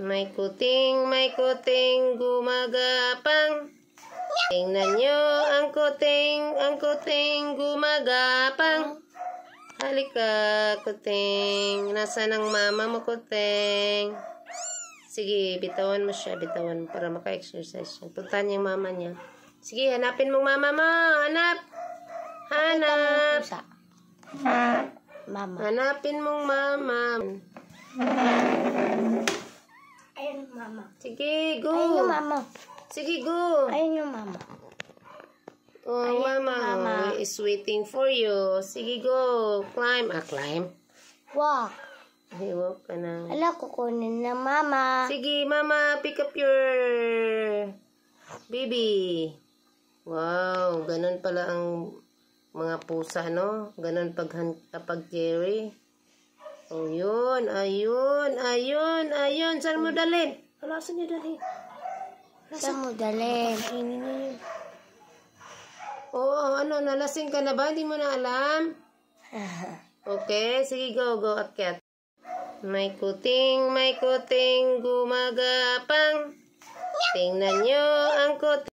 May kuting gumagapang. Tingnan nyo ang kuting gumagapang. Halika, kuting. Nasaan ang mama mo, kuting? Sige, bitawan mo siya. Bitawan mo para maka-exercise siya. Puntahan niya yung mama niya. Sige, hanapin mong mama mo. Hanap. Hanap. Mama. Hanapin mong mama. Ayun, mama. Sige, go. Ayun yung mama. Sige, go. Ayun yung mama. Oh, Ayun, mama is waiting for you. Sige, go. Climb. Climb. Walk. Walk ka na. Ala, kukunin na mama. Sige, mama, pick up your baby. Wow, ganun pala ang mga pusa, no? Ganun kapag Jerry. Oh, yun. Ayun. Saan mo dalhin? Wala, saan niya dalhin? Saan mo dalhin? Oo, nalasing ka na ba? Hindi mo na alam? Okay, sige, go, akyat. May kuting gumagapang. Tingnan nyo ang kuting.